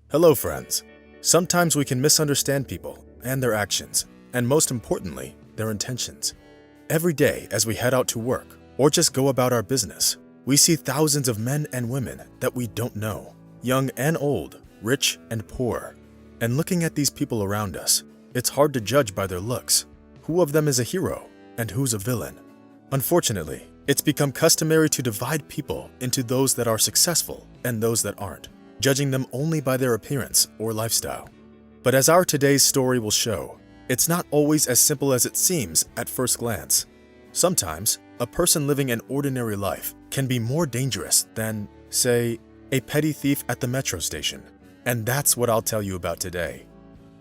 Hello, friends. Sometimes we can misunderstand people and their actions, and most importantly, their intentions. Every day as we head out to work or just go about our business, we see thousands of men and women that we don't know, young and old, rich and poor. And looking at these people around us, it's hard to judge by their looks who of them is a hero and who's a villain. Unfortunately, it's become customary to divide people into those that are successful and those that aren't, judging them only by their appearance or lifestyle. But as our today's story will show, it's not always as simple as it seems at first glance. Sometimes, a person living an ordinary life can be more dangerous than, say, a petty thief at the metro station. And that's what I'll tell you about today.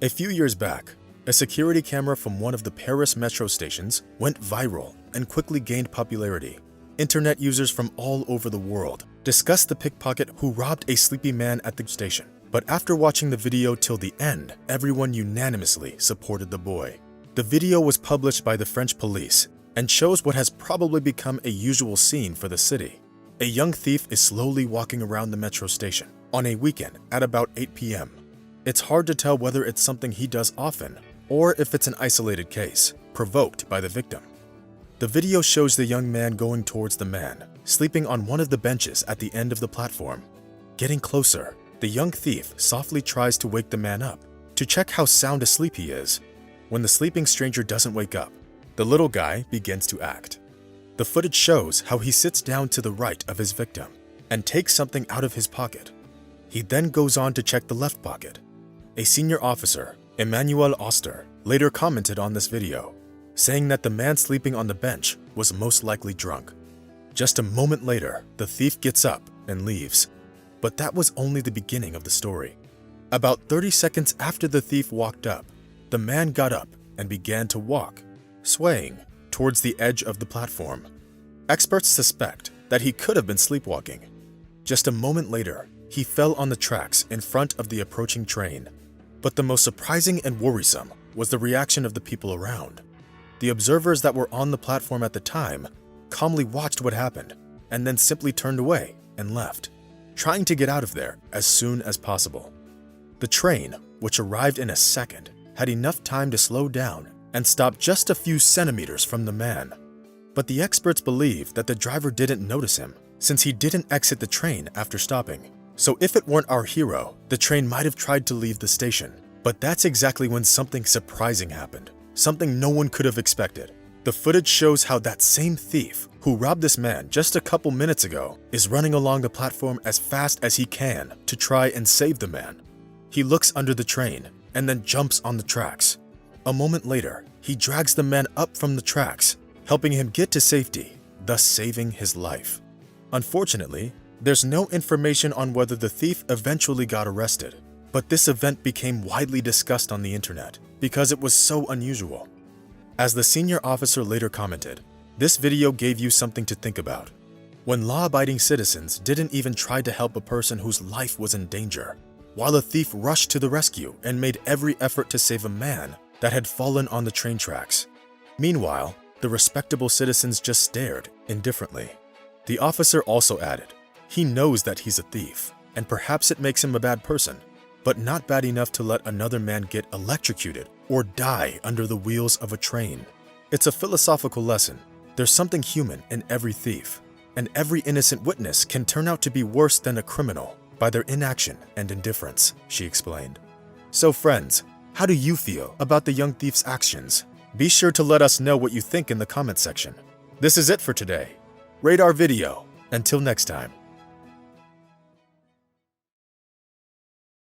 A few years back, a security camera from one of the Paris metro stations went viral and quickly gained popularity. Internet users from all over the world discussed the pickpocket who robbed a sleepy man at the station. But after watching the video till the end, everyone unanimously supported the boy. The video was published by the French police and shows what has probably become a usual scene for the city. A young thief is slowly walking around the metro station on a weekend at about 8 p.m. It's hard to tell whether it's something he does often or if it's an isolated case, provoked by the victim. The video shows the young man going towards the man, sleeping on one of the benches at the end of the platform. Getting closer, the young thief softly tries to wake the man up, to check how sound asleep he is. When the sleeping stranger doesn't wake up, the little guy begins to act. The footage shows how he sits down to the right of his victim and takes something out of his pocket. He then goes on to check the left pocket. A senior officer, Emmanuel Oster, later commented on this video, saying that the man sleeping on the bench was most likely drunk. Just a moment later, the thief gets up and leaves. But that was only the beginning of the story. About 30 seconds after the thief walked up, the man got up and began to walk, swaying towards the edge of the platform. Experts suspect that he could have been sleepwalking. Just a moment later, he fell on the tracks in front of the approaching train. But the most surprising and worrisome was the reaction of the people around. The observers that were on the platform at the time calmly watched what happened and then simply turned away and left, trying to get out of there as soon as possible. The train, which arrived in a second, had enough time to slow down and stop just a few centimeters from the man. But the experts believe that the driver didn't notice him since he didn't exit the train after stopping. So if it weren't our hero, the train might have tried to leave the station. But that's exactly when something surprising happened, something no one could have expected. The footage shows how that same thief who robbed this man just a couple minutes ago is running along the platform as fast as he can to try and save the man. He looks under the train and then jumps on the tracks. A moment later, he drags the man up from the tracks, helping him get to safety, thus saving his life. Unfortunately, there's no information on whether the thief eventually got arrested, but this event became widely discussed on the internet because it was so unusual. As the senior officer later commented, this video gave you something to think about. When law-abiding citizens didn't even try to help a person whose life was in danger, while a thief rushed to the rescue and made every effort to save a man that had fallen on the train tracks. Meanwhile, the respectable citizens just stared indifferently. The officer also added, he knows that he's a thief, and perhaps it makes him a bad person, but not bad enough to let another man get electrocuted or die under the wheels of a train. It's a philosophical lesson. There's something human in every thief, and every innocent witness can turn out to be worse than a criminal by their inaction and indifference, she explained. So friends, how do you feel about the young thief's actions? Be sure to let us know what you think in the comment section. This is it for today. Rate our video. Until next time.